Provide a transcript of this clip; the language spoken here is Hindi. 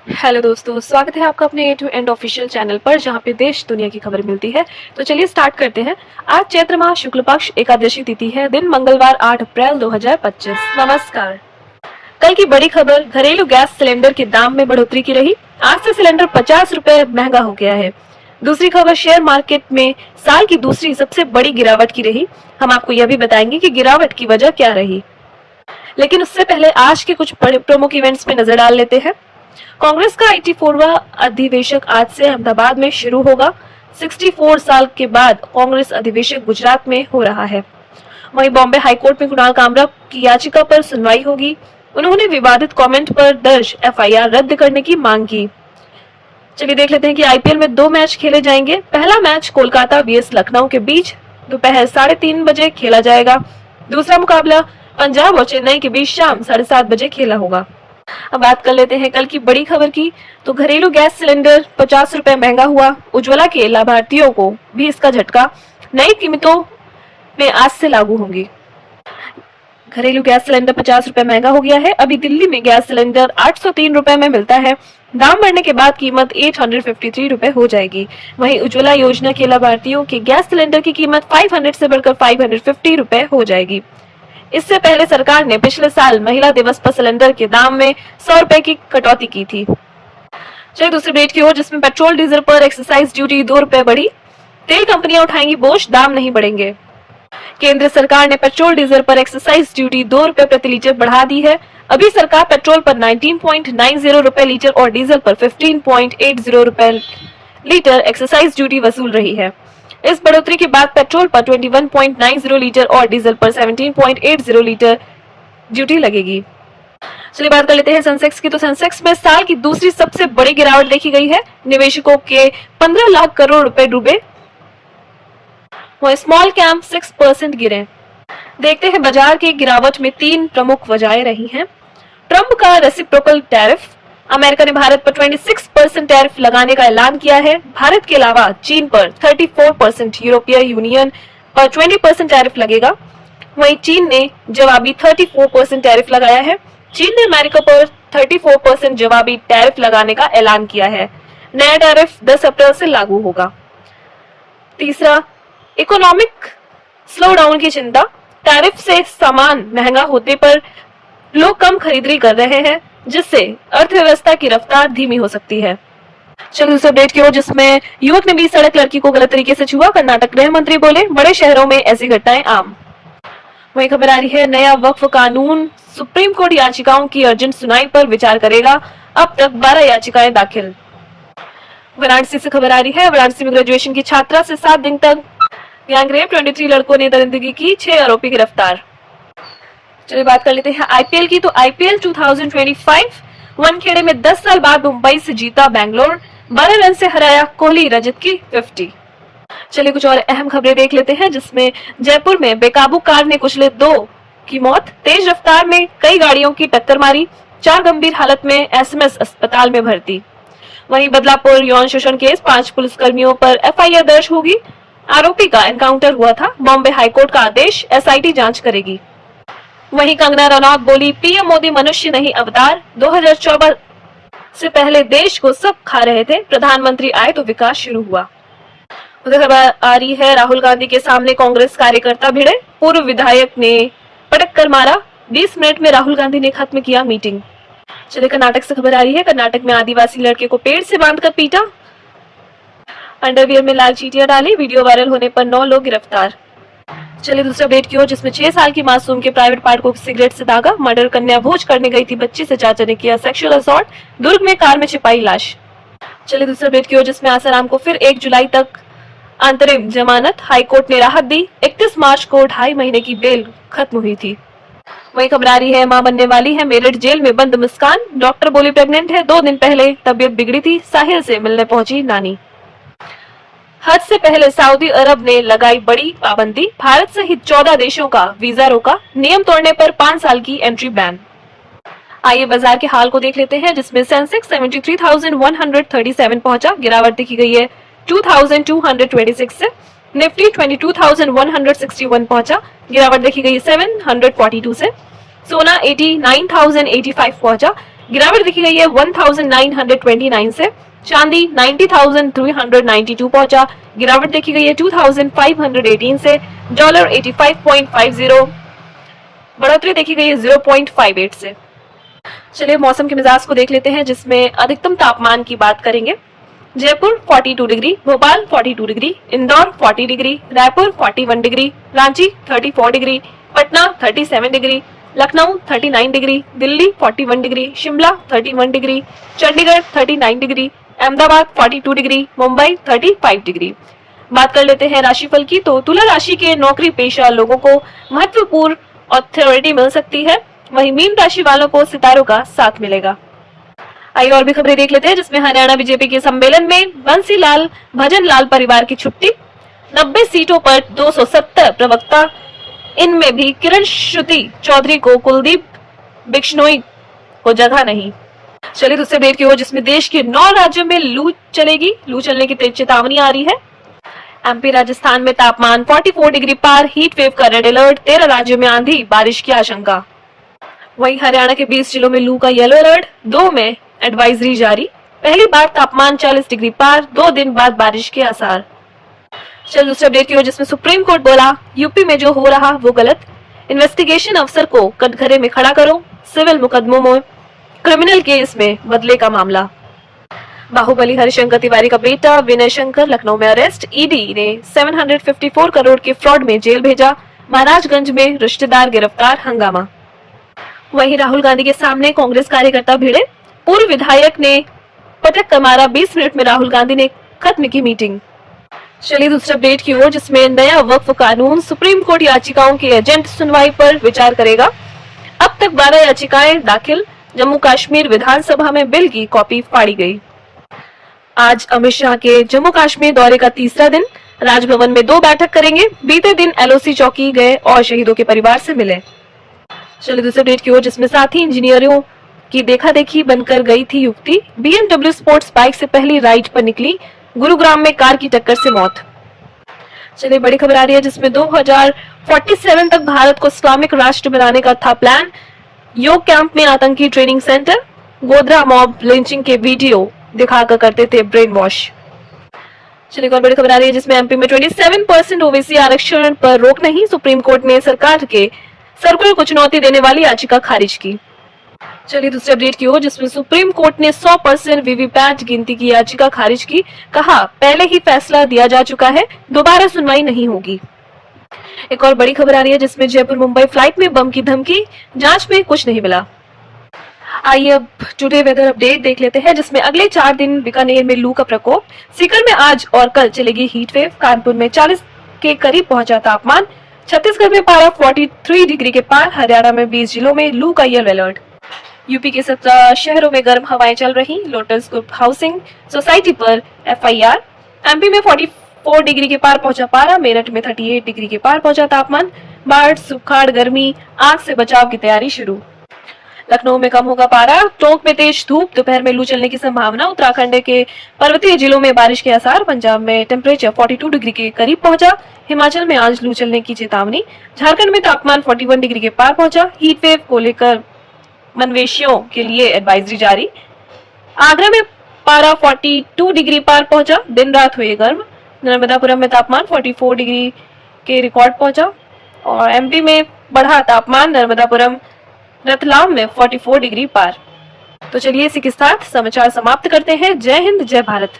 हेलो दोस्तों, स्वागत है आपका अपने ए टू एंड ऑफिशियल चैनल पर, जहां पे देश दुनिया की खबर मिलती है। तो चलिए स्टार्ट करते हैं। आज चैत्र माह शुक्ल पक्ष एकादशी तिथि है, दिन मंगलवार 8 अप्रैल 2025। नमस्कार। कल की बड़ी खबर, घरेलू गैस सिलेंडर के दाम में बढ़ोतरी की रही। आज से सिलेंडर 50 रुपए महंगा हो गया है। दूसरी खबर, शेयर मार्केट में साल की दूसरी सबसे बड़ी गिरावट की रही। हम आपको यह भी बताएंगे कि गिरावट की वजह क्या रही। लेकिन उससे पहले आज के कुछ बड़े प्रमुख इवेंट्स पे नजर डाल लेते हैं। कांग्रेस का 84वां अधिवेशन आज से अहमदाबाद में शुरू होगा। 64 साल के बाद कांग्रेस अधिवेशन गुजरात में हो रहा है। वहीं बॉम्बे हाईकोर्ट में कुणाल कामरा की याचिका पर सुनवाई होगी। उन्होंने विवादित कमेंट पर दर्ज एफआईआर रद्द करने की मांग की। चलिए देख लेते हैं कि आईपीएल में 2 मैच खेले जाएंगे। पहला मैच कोलकाता वीएस लखनऊ के बीच दोपहर 3:30 बजे खेला जाएगा। दूसरा मुकाबला पंजाब और चेन्नई के बीच शाम 7:30 बजे खेला होगा। अब बात कर लेते हैं कल की बड़ी खबर की। तो घरेलू गैस सिलेंडर 50 रुपए महंगा हुआ। उज्ज्वला के लाभार्थियों को भी इसका झटका। नई कीमतों में आज से लागू होंगी। घरेलू गैस सिलेंडर 50 रुपए महंगा हो गया है। अभी दिल्ली में गैस सिलेंडर 803 रुपए में मिलता है। दाम बढ़ने के बाद कीमत 853 रुपए हो जाएगी। वहीं उज्ज्वला योजना के लाभार्थियों के गैस सिलेंडर की कीमत 500 से बढ़कर 550 रुपए हो जाएगी। इससे पहले सरकार ने पिछले साल महिला दिवस पर सिलेंडर के दाम में 100 रुपए की कटौती की थी। चलिए दूसरी अपडेट की ओर, जिसमें पेट्रोल डीजल पर एक्साइज ड्यूटी 2 रुपए बढ़ी। तेल कंपनियां उठाएंगी बोझ, दाम नहीं बढ़ेंगे। केंद्र सरकार ने पेट्रोल डीजल पर एक्साइज ड्यूटी 2 रुपए प्रति लीटर बढ़ा दी है। अभी सरकार पेट्रोल पर 19.90 रुपए लीटर और डीजल पर 15.80 रुपए लीटर एक्साइज ड्यूटी वसूल रही है। इस बढ़ोतरी के बाद पेट्रोल पर 21.90 लीटर और डीजल पर 17.80 लीटर ड्यूटी लगेगी। चलिए बात कर लेते हैं सेंसेक्स की। तो सेंसेक्स में साल की दूसरी सबसे बड़ी गिरावट देखी गई है। निवेशकों के 15 लाख करोड़ रुपए डूबे। वहीं स्मॉल कैप 6% गिरे। देखते हैं बाजार की गिरावट में 3 प्रमुख वजहें रही हैं। ट्रंप का रेसिप्रोकल टैरिफ, अमेरिका ने भारत पर 26% टैरिफ लगाने का ऐलान किया है। भारत के अलावा चीन पर 34%, यूरोपीय यूनियन पर 20% टैरिफ लगेगा। वहीं चीन ने जवाबी 34% टैरिफ लगाया है। चीन ने अमेरिका पर 34% जवाबी टैरिफ लगाने का ऐलान किया है। नया टैरिफ 10 अप्रैल से लागू होगा। तीसरा, इकोनॉमिक स्लोडाउन की चिंता। टैरिफ से सामान महंगा होने पर लोग कम खरीदारी कर रहे हैं, जिससे अर्थव्यवस्था की रफ्तार धीमी हो सकती है। चलिए दूसरे अपडेट की ओर, जिसमें युवक ने 20 सड़क लड़की को गलत तरीके से छुआ। कर्नाटक गृह मंत्री बोले, बड़े शहरों में ऐसी घटनाएं आम। वही खबर आ रही है, नया वक्फ कानून सुप्रीम कोर्ट याचिकाओं की अर्जेंट सुनाई पर विचार करेगा। अब तक 12 याचिकाएं दाखिल। वाराणसी से खबर आ रही है, वाराणसी में ग्रेजुएशन की छात्रा से 7 दिन तक गैंगरेप, 23 लड़कों ने दरिंदगी की, 6 आरोपी गिरफ्तार। चलिए बात कर लेते हैं आईपीएल की। तो आईपीएल 2025 वानखेड़े में 10 साल बाद मुंबई से जीता बैंगलोर। 12 रन से हराया कोहली, रजत की 50। चलिए कुछ और अहम खबरें देख लेते हैं, जिसमें जयपुर में बेकाबू कार ने कुचले 2 की मौत। तेज रफ्तार में कई गाड़ियों की टक्कर मारी। 4 गंभीर हालत में एसएमएस अस्पताल में भर्ती। वहीं बदलापुर यौन शोषण केस, 5 पुलिसकर्मियों पर एफआईआर दर्ज होगी। आरोपी का एनकाउंटर हुआ था। बॉम्बे हाईकोर्ट का आदेश, एसआईटी जांच करेगी। वहीं कंगना रनौत बोली, पीएम मोदी मनुष्य नहीं अवतार। 2014 से पहले देश को सब खा रहे थे, प्रधानमंत्री आए तो विकास शुरू हुआ। उधर खबर आ रही है, राहुल गांधी के सामने कांग्रेस कार्यकर्ता भिड़े। पूर्व विधायक ने पटक कर मारा। 20 मिनट में राहुल गांधी ने खत्म किया मीटिंग। चलिए कर्नाटक से खबर आ रही है, कर्नाटक में आदिवासी लड़के को पेड़ से बांधकर पीटा। अंडरवियर में लाल चीटियां डाली। वीडियो वायरल होने पर 9 लोग गिरफ्तार। चलिए दूसरा अपडेट की ओर, जिसमें 6 साल की मासूम के प्राइवेट पार्ट को सिगरेट से दागा। मर्डर कन्या भोज करने गई थी बच्ची से चाचा ने किया सेक्सुअल असॉल्ट। दुर्ग में कार में छिपाई लाश। चलिए दूसरा अपडेट की ओर, जिसमें आसाराम को फिर 1 जुलाई तक अंतरिम जमानत। हाईकोर्ट ने राहत दी। 31 मार्च को 2.5 महीने की बेल खत्म हुई थी। वही खबर आ रही है, मां बनने वाली है। मेरठ जेल में बंद मुस्कान। डॉक्टर बोली प्रेग्नेंट है। 2 दिन पहले तबीयत बिगड़ी थी। साहिल से मिलने पहुंची नानी। हज से पहले सऊदी अरब ने लगाई बड़ी पाबंदी। भारत सहित 14 देशों का वीजा रोका। नियम तोड़ने पर 5 साल की एंट्री बैन। आइए बाजार के हाल को देख लेते हैं, जिसमें सेंसेक्स 73,137 पहुंचा। गिरावट देखी गई है 2,226 से। निफ्टी 22,161 पहुंचा। गिरावट देखी गई 742 से। सोना 89,085 पहुंचा। गिरावट देखी गई है 1929 से। चांदी 90,392 पहुंचा, गिरावट देखी गई है 2518 से। डॉलर 85.50, बढ़ोतरी देखी गई है 0.58 से। चलिए मौसम के मिजाज को देख लेते हैं, जिसमें अधिकतम तापमान की बात करेंगे। Jaipur 42 degree, Bhopal 42 degree, Indore 40 degree, Raipur 41 degree, Ranchi 34 degree, Patna 37 degree, Lucknow 39 degree, Delhi 41 degree, Shimla 31 degree, Chandigarh 39 degree, Ahmedabad 42 degree, Mumbai 35 degree. बात कर लेते हैं राशिफल की, तो तुला राशि के नौकरी पेशा लोगों को महत्वपूर्ण अथॉरिटी मिल सकती है, वहीं मीन राशि वालों को सितारों का साथ मिलेगा। आइए और भी खबरें देख लेते हैं, जिसमें हरियाणा बीजेपी के सम्मेलन में बंसीलाल भजनलाल परिवार की छुट्टी, 90 सीटों पर 270 प्रवक्ता, इनमें भी किरण श्रुति चौधरी को कुलदीप बिश्नोई को जगह नहीं। चलिए दूसरे अपडेट की ओर, जिसमें देश के 9 राज्यों में लू चलेगी, लू चलने की तेज चेतावनी आ रही है। एमपी राजस्थान में तापमान 44 डिग्री पार, हीट वेव का रेड अलर्ट, 13 राज्यों में आंधी बारिश की आशंका। वहीं हरियाणा के 20 जिलों में लू का येलो अलर्ट, 2 में एडवाइजरी जारी, पहली बार तापमान 40 डिग्री पार, 2 दिन बाद बारिश के आसार। चल दूसरे अपडेट की ओर, जिसमें सुप्रीम कोर्ट बोला यूपी में जो हो रहा वो गलत, इन्वेस्टिगेशन अफसर को कटघरे में खड़ा करो, सिविल मुकदमों में क्रिमिनल केस में बदले का मामला। बाहुबली हरिशंकर तिवारी का बेटा विनय शंकर लखनऊ में अरेस्ट, ईडी ने 754 करोड़ के फ्रॉड में जेल भेजा, महाराजगंज में रिश्तेदार गिरफ्तार, हंगामा। वहीं राहुल गांधी के सामने कांग्रेस कार्यकर्ता भिड़े, पूर्व विधायक ने पटक कर मारा, 20 मिनट में राहुल गांधी ने खत्म की मीटिंग। चलिए दूसरे अपडेट की ओर, जिसमें नया वक्फ कानून सुप्रीम कोर्ट याचिकाओं के एजेंट सुनवाई पर विचार करेगा। अब तक 12 याचिकाएं दाखिल, जम्मू कश्मीर विधानसभा में बिल की कॉपी फाड़ी गई। आज अमित शाह के जम्मू कश्मीर दौरे का तीसरा दिन, राजभवन में 2 बैठक करेंगे, बीते दिन एलओसी चौकी गए और शहीदों के परिवार से मिले। चलिए दूसरे अपडेट की ओर, जिसमें साथी इंजीनियरों की देखा देखी बनकर गई थी युवती, BMW स्पोर्ट्स बाइक से पहली राइड पर निकली, गुरुग्राम में कार की टक्कर से मौत। चलिए बड़ी खबर आ रही है, जिसमें 2047 तक भारत को इस्लामिक राष्ट्र बनाने का था प्लान, योग कैंप में आतंकी training centre, Godhra mob lynching के वीडियो दिखाकर करते थे ब्रेन वॉश। चलिए और बड़ी खबर आ रही है, जिसमें एमपी में 27% ओबीसी आरक्षण पर रोक नहीं, सुप्रीम कोर्ट ने सरकार के सर्कुलर को चुनौती देने वाली याचिका खारिज की। चलिए दूसरे अपडेट की ओर, जिसमें सुप्रीम कोर्ट ने 100% वीवीपैट गिनती की याचिका खारिज की, कहा पहले ही फैसला दिया जा चुका है, दोबारा सुनवाई नहीं होगी। एक और बड़ी खबर आ रही है, जिसमें जयपुर मुंबई फ्लाइट में बम की धमकी, जांच में कुछ नहीं मिला। आइए अब टुडे वेदर अपडेट देख लेते हैं, जिसमें अगले 4 दिन बीकानेर में लू का प्रकोप, सीकर में आज और कल चलेगी हीट वेव, कानपुर में 40 के करीब पहुंचा तापमान, छत्तीसगढ़ में पारा 43 डिग्री के पार, हरियाणा में 20 जिलों में लू का येलो अलर्ट। यूपी के 17 शहरों में गर्म हवाएं चल रही, लोटस ग्रुप हाउसिंग सोसाइटी पर FIR। एमपी में 44 डिग्री के पार पहुंचा पारा, मेरठ में 38 डिग्री के पार पहुंचा तापमान, बाढ़ सुखाड़ गर्मी, आग से बचाव की तैयारी शुरू। लखनऊ में कम होगा पारा, टोंक में तेज धूप, दोपहर में लू चलने की संभावना, उत्तराखंड के पर्वतीय जिलों में बारिश के आसार, पंजाब में टेम्परेचर 42 डिग्री के करीब पहुंचा, हिमाचल में आज लू चलने की चेतावनी, झारखंड में तापमान 41 डिग्री के पार पहुंचा, हीट वेव को लेकर मनवेशियों के लिए एडवाइजरी जारी। आगरा में पारा 42 डिग्री पार पहुंचा, दिन रात हुए गर्म, नर्मदापुरम में तापमान 44 डिग्री के रिकॉर्ड पहुंचा और एमपी में बढ़ा तापमान, नर्मदापुरम रतलाम में 44 डिग्री पार। तो चलिए इसी के साथ समाचार समाप्त करते हैं। जय हिंद, जय भारत।